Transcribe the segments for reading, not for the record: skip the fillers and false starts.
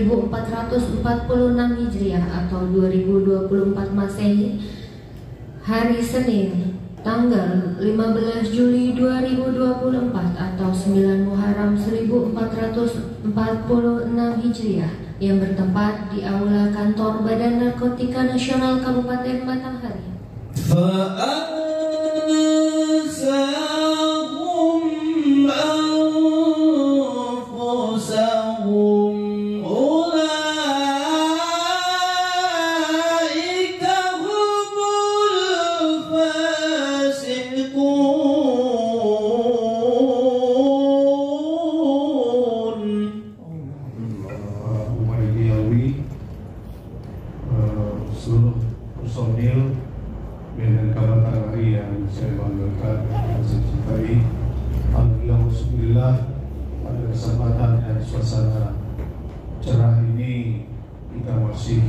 1446 Hijriah atau 2024 Masehi, hari Senin, tanggal 15 Juli 2024 atau 9 Muharram 1446 Hijriah, yang bertempat di Aula Kantor Badan Narkotika Nasional Kabupaten Batanghari. Seluruh personil Medan Batanghari yang saya banggakan dan saya cintai, alhamdulillah pada kesempatan dan suasana cerah ini kita masih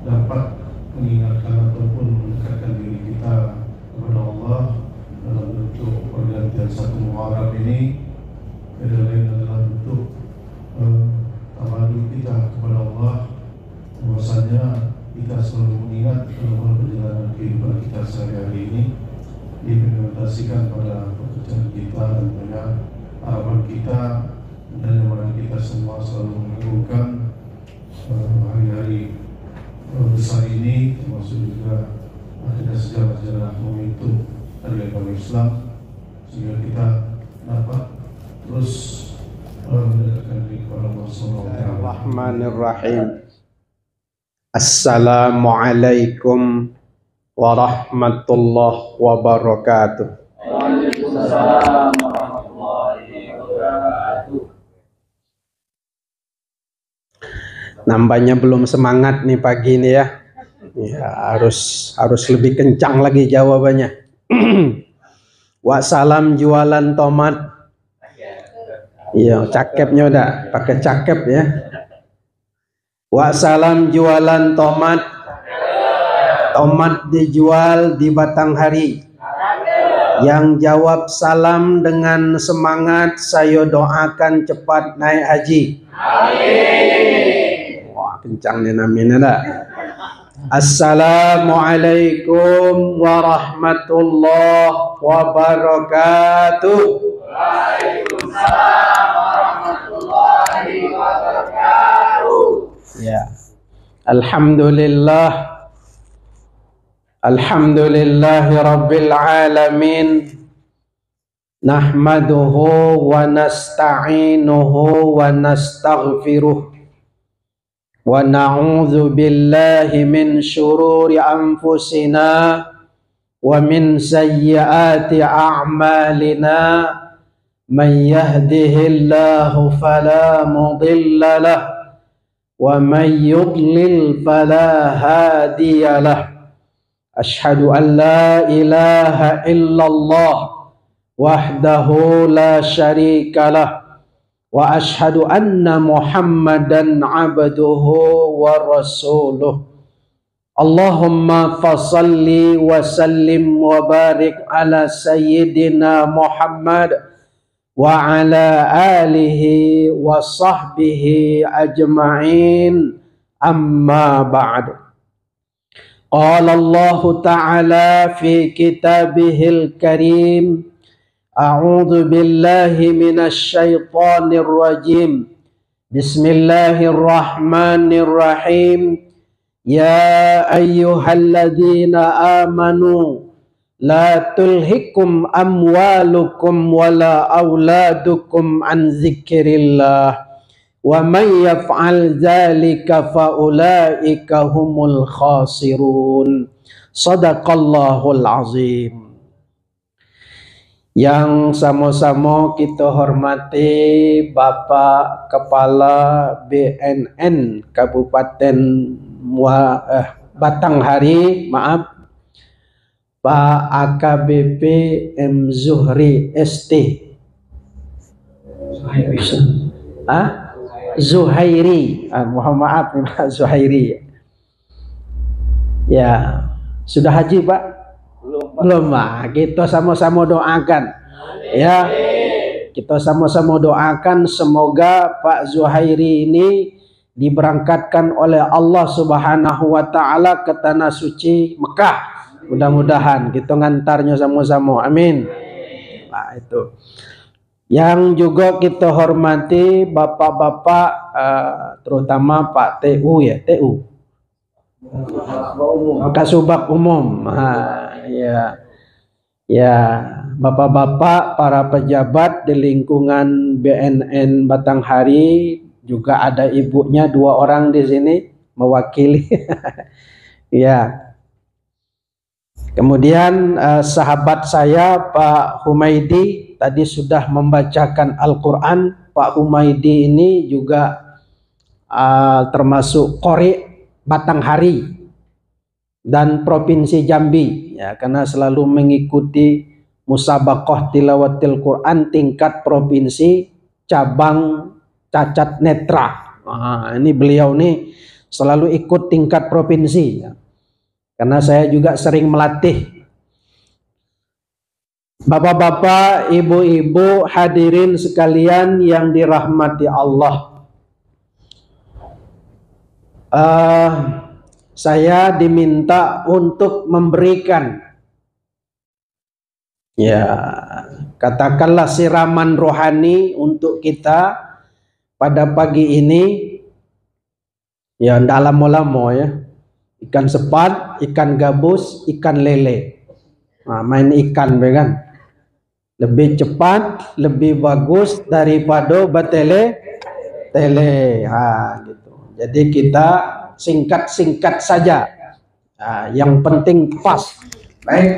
dapat mengingatkan ataupun mendekatkan diri kita kepada Allah dalam bentuk pergantian satu Muharram ini. Yang lain adalah bentuk tawaduk kita kepada Allah, bahwasanya kita selalu mengingat dalam perjalanan kehidupan kita sehari-hari ini diimplementasikan pada pekerjaan kita dan pada harapan kita, dan yang mana kita semua selalu menginginkan hari-hari besar ini, termasuk juga ada sejarah-sejarah momentum dari agama Islam, sehingga kita dapat terus mendekatkan diri kepada Allah Subhanahu wa Ta'ala. Bismillahirrahmanirrahim. Assalamualaikum warahmatullahi wabarakatuh. Waalaikumsalam warahmatullahi wabarakatuh. Nampaknya belum semangat nih pagi ini ya. Ya, harus lebih kencang lagi jawabannya. Wassalam jualan tomat. Iya, cakepnya udah pakai cakep ya. Wassalam jualan tomat. Tomat dijual di Batanghari. Yang jawab salam dengan semangat, saya doakan cepat naik haji. Amin. Wah, kencang nih amin ada. Assalamualaikum warahmatullahi wabarakatuh. Waalaikumsalam warahmatullahi wabarakatuh. Ya, Alhamdulillahi Rabbil Alamin. Nahmaduhu wa nasta'inuhu wa nastaghfiruh. Wa na'udzu billahi min syururi anfusina wa min sayyiati a'malina. Man yahdihillahu fala mudilla lahu wa man yudlil fala hadiya lahu. Asyhadu an la ilaha illallah wahdahu la syarika lah, wa asyhadu anna Muhammadan abduhu wa rasuluh. Allahumma fasalli wa sallim wa barik ala sayyidina Muhammad wa ala alihi wa sahbihi ajma'in, amma ba'd. Qala Allah Ta'ala fi kitabihil karim, a'udzu billahi minasy syaithanir rajim. Bismillahirrahmanirrahim. Ya ayyuhalladzina amanu la tulhikum amwalukum wala auladukum an dzikrillah wa may yaf'al dzalika fa ulaika humul khasirun. Shadaqallahul azim. Yang sama-sama kita hormati Bapak Kepala BNN Kabupaten Batanghari, maaf, Pak AKBP M Zuhri ST. Zuhairi. Mohon maaf nih Pak Zuhairi. Ya, sudah haji Pak? Belum Pak. Kita sama-sama doakan. Ya, kita sama-sama doakan semoga Pak Zuhairi ini diberangkatkan oleh Allah Subhanahu wa taala ke tanah suci Mekah. Mudah-mudahan kita ngantarnya sama-sama. Amin. Nah, itu. Yang juga kita hormati bapak-bapak, terutama Pak TU ya, TU. Kasubag Umum. Ya. Ya, bapak-bapak para pejabat di lingkungan BNN Batanghari, juga ada ibunya 2 orang di sini mewakili. Ya. Kemudian sahabat saya Pak Humaidi tadi sudah membacakan Al-Quran. Pak Humaidi ini juga termasuk qori Batanghari dan Provinsi Jambi, ya, karena selalu mengikuti musabaqah tilawatil Quran tingkat provinsi cabang cacat netra. Ini beliau nih selalu ikut tingkat provinsi, ya. Karena saya juga sering melatih. Bapak-bapak, ibu-ibu, hadirin sekalian yang dirahmati Allah. Saya diminta untuk memberikan, ya, katakanlah siraman rohani untuk kita pada pagi ini. Ya, ndak lama-lama ya. Ikan sepat, ikan gabus, ikan lele. Nah, main ikan kan. Lebih cepat, lebih bagus daripada batele tele. Gitu. Jadi kita singkat-singkat saja. Yang penting pas. Baik.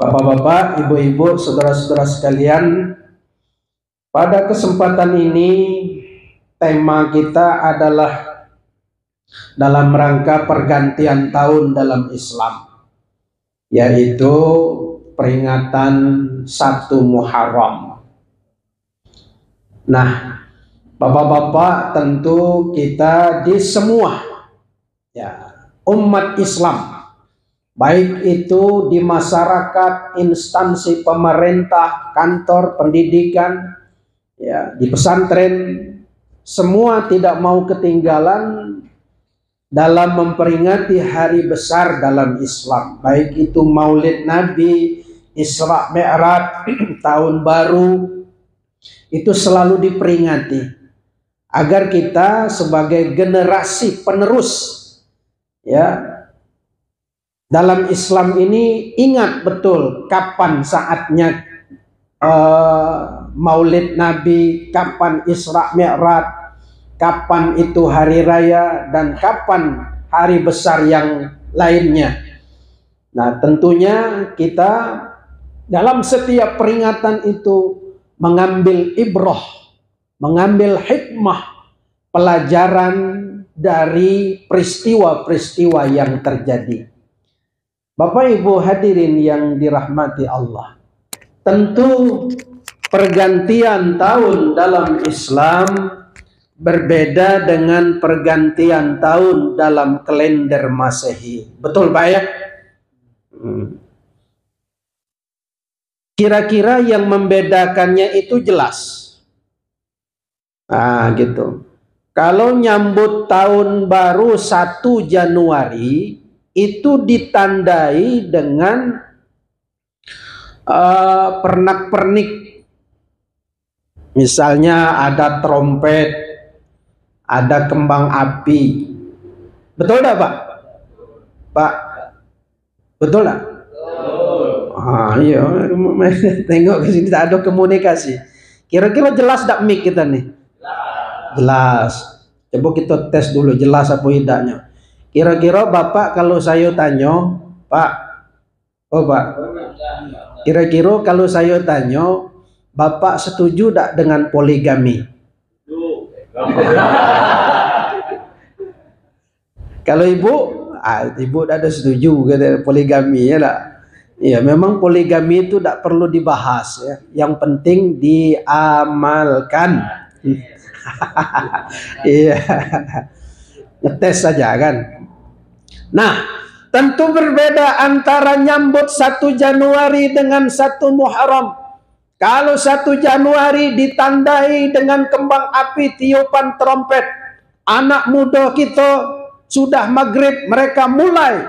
Bapak-bapak, ibu-ibu, saudara-saudara sekalian, pada kesempatan ini tema kita adalah dalam rangka pergantian tahun dalam Islam, yaitu peringatan 1 Muharram. Nah, bapak-bapak, tentu kita di semua, ya, umat Islam, baik itu di masyarakat, instansi pemerintah, kantor pendidikan, ya, di pesantren, semua tidak mau ketinggalan dalam memperingati hari besar dalam Islam, baik itu Maulid Nabi, Isra Mi'raj, tahun baru, itu selalu diperingati agar kita sebagai generasi penerus, ya, dalam Islam ini ingat betul kapan saatnya Maulid Nabi, kapan Isra Mi'raj, kapan itu hari raya, dan kapan hari besar yang lainnya. Nah, tentunya kita dalam setiap peringatan itu mengambil ibrah, mengambil hikmah, pelajaran dari peristiwa-peristiwa yang terjadi. Bapak Ibu hadirin yang dirahmati Allah, tentu pergantian tahun dalam Islam berbeda dengan pergantian tahun dalam kalender Masehi. Betul Pak ya? Kira-kira yang membedakannya itu jelas. Gitu. Kalau nyambut tahun baru 1 Januari itu ditandai dengan pernak-pernik. Misalnya ada trompet, ada kembang api. Betul tak Pak? Pak, betul tak? Iya, tengok ke sini tak ada komunikasi. Kira-kira jelas tak mic kita nih? Jelas. Coba kita tes dulu jelas apa tidaknya. Kira-kira Bapak kalau saya tanya, Pak, Pak, kira-kira kalau saya tanya, Bapak setuju tak dengan poligami? Kalau ibu, ibu ada setuju kata poligami ya lah. Ya, memang poligami itu tidak perlu dibahas ya. Yang penting diamalkan. Iya. Ngetes saja kan. Nah, tentu berbeda antara nyambut 1 Januari dengan 1 Muharram. Kalau 1 Januari ditandai dengan kembang api, tiupan trompet, Anak muda kita sudah maghrib, mereka mulai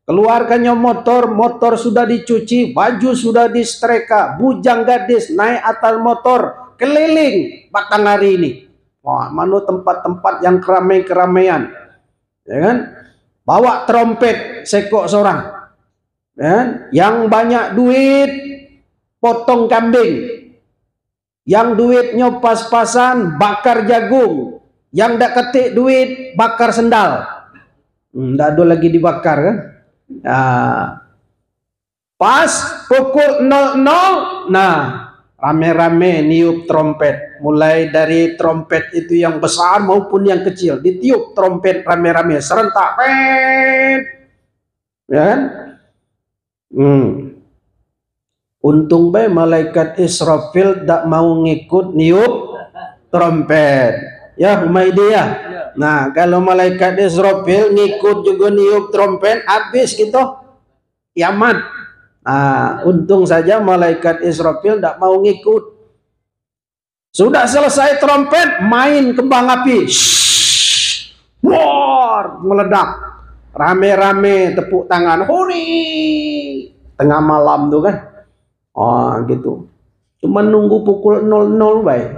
keluarkannya motor, motor sudah dicuci, baju sudah disetrika, bujang gadis naik atas motor, keliling Batang hari ini. Wah, mana tempat-tempat yang keramaian, ya kan? Bawa trompet sekok seorang, ya kan? Yang banyak duit potong kambing, yang duitnya pas-pasan bakar jagung, yang dak ketik duit bakar sendal. Ndak ada lagi dibakar kan? Pas pukul 00, nah rame-rame niup trompet. Mulai dari trompet itu yang besar maupun yang kecil, ditiup trompet rame-rame serentak, ya kan? Untung bae malaikat Israfil tak mau ngikut niup trompet, ya Humaidiyah. Nah, kalau malaikat Israfil ngikut juga niup trompet, habis gitu kiamat. Nah, untung saja malaikat Israfil tidak mau ngikut. Sudah selesai trompet, main kembang api. War, meledak. Rame-rame tepuk tangan. Huri. Tengah malam tuh kan. Oh, gitu. Cuma nunggu pukul 00 baik.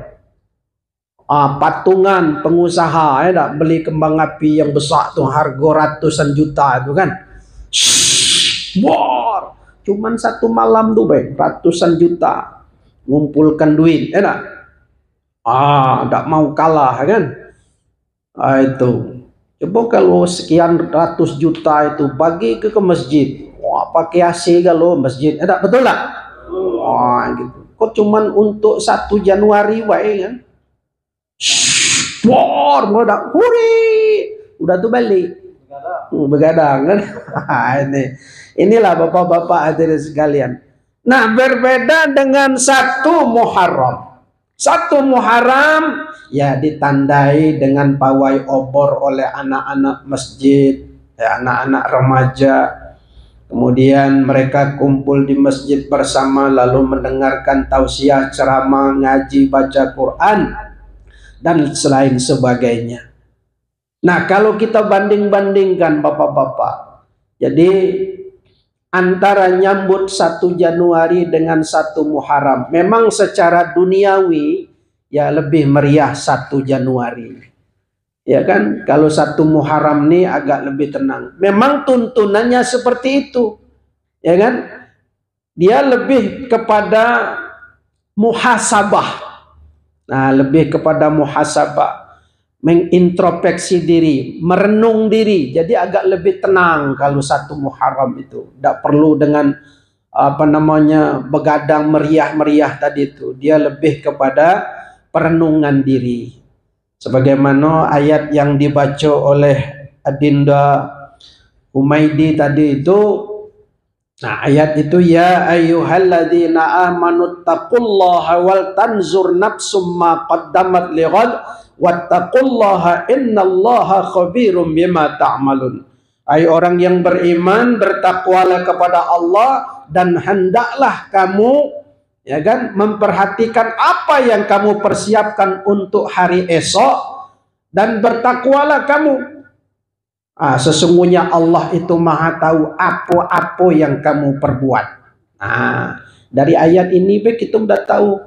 Patungan pengusaha ya, beli kembang api yang besar tuh harga ratusan juta itu kan. War, cuman satu malam tuh baik ratusan juta ngumpulkan duit, ya tak mau kalah kan. Itu coba kalau sekian ratus juta itu bagi ke masjid, wah pakai AC kalau masjid, betul lah. Gitu. Kok cuman untuk 1 Januari baik kan. War, meledak, huri, udah tuh balik, begadang kan. Inilah bapak-bapak hadirin sekalian. Nah, berbeda dengan 1 Muharram. 1 Muharram ya ditandai dengan pawai obor oleh anak-anak masjid, anak-anak remaja. Kemudian mereka kumpul di masjid bersama lalu mendengarkan tausiah, ceramah, ngaji, baca Quran dan selain sebagainya. Nah, kalau kita banding-bandingkan bapak-bapak, jadi antara nyambut 1 Januari dengan 1 Muharram, memang secara duniawi ya lebih meriah 1 Januari. Ya kan, kalau 1 Muharram nih agak lebih tenang. Memang tuntunannya seperti itu. Ya kan? Dia lebih kepada muhasabah. Nah, lebih kepada muhasabah, mengintrospeksi diri, merenung diri. Jadi agak lebih tenang kalau 1 Muharram itu. Tidak perlu dengan begadang meriah-meriah tadi itu. Dia lebih kepada perenungan diri. Sebagaimana ayat yang dibaca oleh Adinda Humaidi tadi itu. Nah, ayat itu ya ayyuhalladzina amanu taqullaha wal tanzur nafsum ma qaddamat lighad wattaqullaha innallaha khabirum bima ta'malun. Hai orang yang beriman, bertakwalah kepada Allah dan hendaklah kamu ya kan memperhatikan apa yang kamu persiapkan untuk hari esok dan bertakwalah kamu. Sesungguhnya Allah itu maha tahu apa-apa yang kamu perbuat. Nah, dari ayat ini kita udah tahu.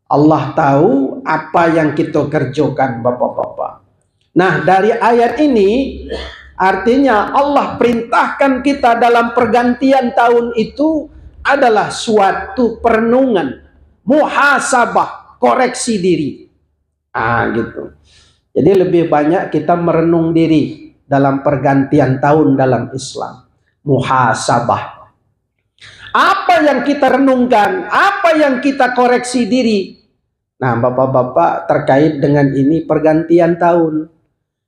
Allah tahu apa yang kita kerjakan bapak-bapak. Nah, dari ayat ini artinya Allah perintahkan kita dalam pergantian tahun itu adalah suatu perenungan, muhasabah, koreksi diri. Gitu. Jadi lebih banyak kita merenung diri dalam pergantian tahun dalam Islam. Muhasabah. Apa yang kita renungkan, apa yang kita koreksi diri. Nah, bapak-bapak terkait dengan ini pergantian tahun.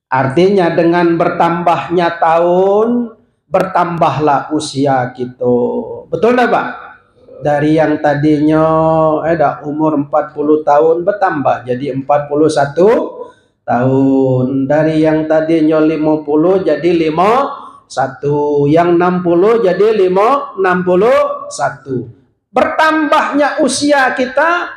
Artinya dengan bertambahnya tahun, bertambahlah usia kita. Betul enggak Pak? Dari yang tadinya umur 40 tahun bertambah jadi 41 tahun. Dari yang tadinya 50 jadi 51. Yang 60 jadi 61. Bertambahnya usia kita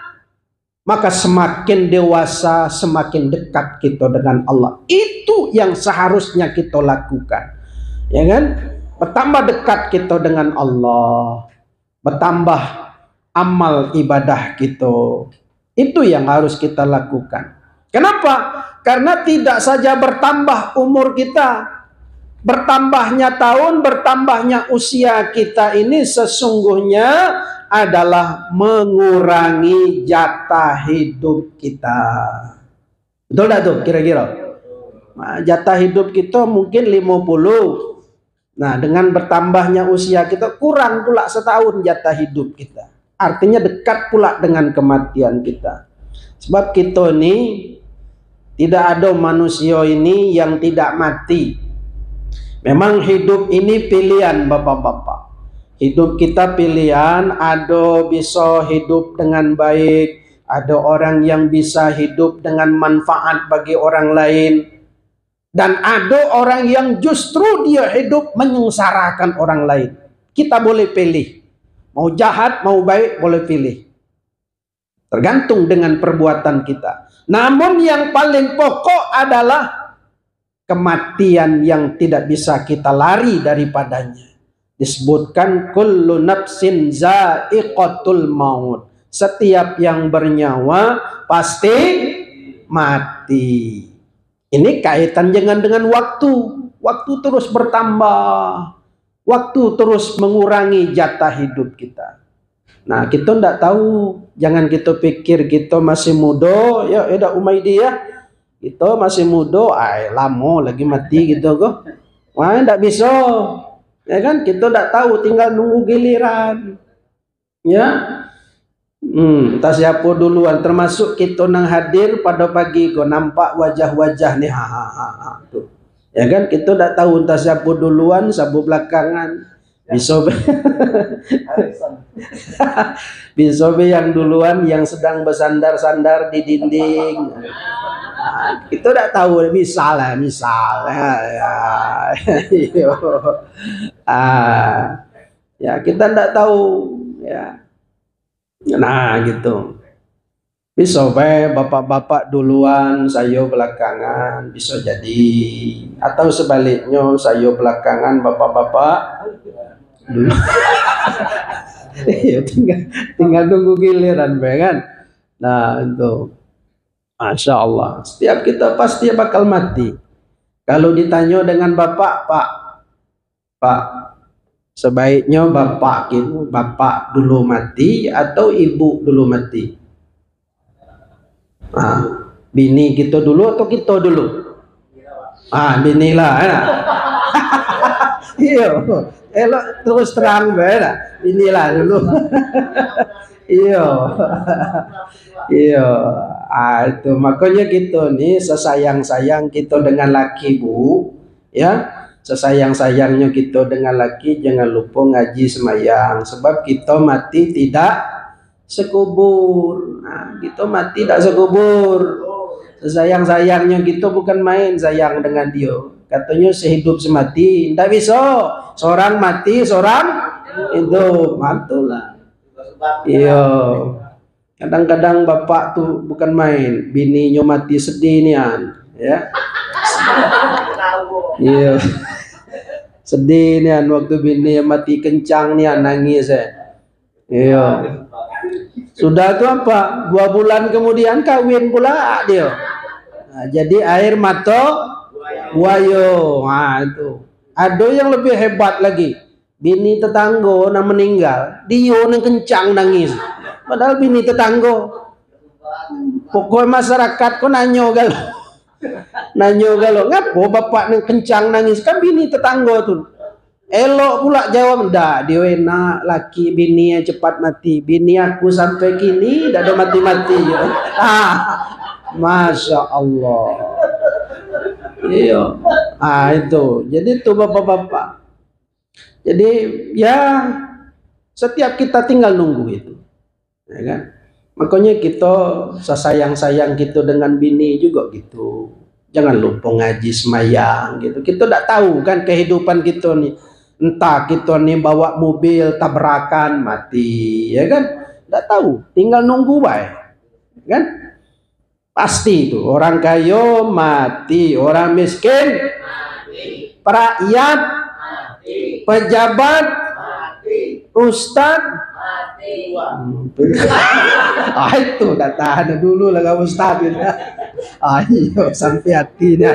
maka semakin dewasa, semakin dekat kita dengan Allah. Itu yang seharusnya kita lakukan, ya kan? Bertambah dekat kita dengan Allah, bertambah amal ibadah kita. Itu yang harus kita lakukan. Kenapa? Karena tidak saja bertambah umur kita, bertambahnya tahun, bertambahnya usia kita ini sesungguhnya adalah mengurangi jatah hidup kita. Betul tak tuh kira-kira? Nah, jatah hidup kita mungkin 50. Nah, dengan bertambahnya usia kita kurang pula setahun jatah hidup kita. Artinya dekat pula dengan kematian kita. Sebab kita ini tidak ada manusia ini yang tidak mati. Memang hidup ini pilihan bapak-bapak. Hidup kita pilihan, ada bisa hidup dengan baik, ada orang yang bisa hidup dengan manfaat bagi orang lain, dan ada orang yang justru dia hidup menyengsarakan orang lain. Kita boleh pilih, mau jahat mau baik boleh pilih, tergantung dengan perbuatan kita. Namun yang paling pokok adalah kematian yang tidak bisa kita lari daripadanya. Disebutkan kullu nafsin za'iqatul maut. Setiap yang bernyawa pasti mati. Ini kaitan dengan waktu. Waktu terus bertambah. Waktu terus mengurangi jatah hidup kita. Nah, kita tidak tahu. Jangan kita pikir kita masih muda. Ya, udah Umaidi ya. Kita masih muda. Lama lagi mati gitu kok. Wah, tidak bisa. Ya kan, kita tidak tahu, tinggal nunggu giliran. Ya, entah siapa duluan, termasuk kita nang hadir pada pagi, kau nampak wajah-wajah nih, tuh. Ya kan, kita tidak tahu entah siapa duluan, siapa belakangan. Bisa bisa yang duluan, yang sedang bersandar-sandar di dinding. Kita tidak tahu, misalnya ya kita tidak tahu ya. Nah gitu, bisa bapak-bapak duluan, saya belakangan, bisa jadi, atau sebaliknya saya belakangan, bapak-bapak dulu. Ya, tinggal tunggu giliran kan. Nah itu Masya Allah, setiap kita pasti bakal mati. Kalau ditanya dengan bapak, Pak, sebaiknya bapak dulu mati atau ibu dulu mati? Bini kita dulu atau kita dulu? Bini lah. Iya, elok terus terang benar. Inilah dulu. Iya. Itu makanya kita nih sesayang-sayang kita dengan laki bu, ya sesayang-sayangnya kita dengan laki, jangan lupa ngaji semayang, sebab kita mati tidak sekubur. Nah, kita mati tidak sekubur. Sesayang-sayangnya kita bukan main sayang dengan dia. Katanya sehidup semati, tidak bisa. Seorang mati, seorang hidup, mantulah. Iya. Kadang-kadang bapak tuh bukan main, bininya mati sedih nian, ya. Iya. Sedih nian waktu bini mati kencang nian, nangis ya. Iya. Sudah tuh apa? 2 bulan kemudian kawin pula dia. Nah, jadi air mata buayo. Nah itu. Ada yang lebih hebat lagi. Bini tetangga nak meninggal, dia yang kencang nangis. Padahal bini tetangga. Pokoknya masyarakat kok nanyo galo. Ngapo bapak nang kencang nangis? Kan bini tetangga tuh. Elok pula jawab, ndak, dia enak laki bini yang cepat mati. Bini aku sampai kini dah ada mati-mati. Masya Allah. Iya. Itu. Jadi tuh bapak-bapak. Jadi ya setiap kita tinggal nunggu itu. Ya kan? Makanya kita sesayang-sayang kita dengan bini juga gitu. Jangan lupa ngaji semayang gitu. Kita tidak tahu kan kehidupan kita nih. Entah kita nih bawa mobil tabrakan mati, ya kan? Tidak tahu. Tinggal nunggu baik. kan? Pasti itu orang kaya mati, orang miskin mati, rakyat mati, pejabat mati, ustad mati. Itu dah tahan dulu lah kamu ustad. Ayo sampai hati dah.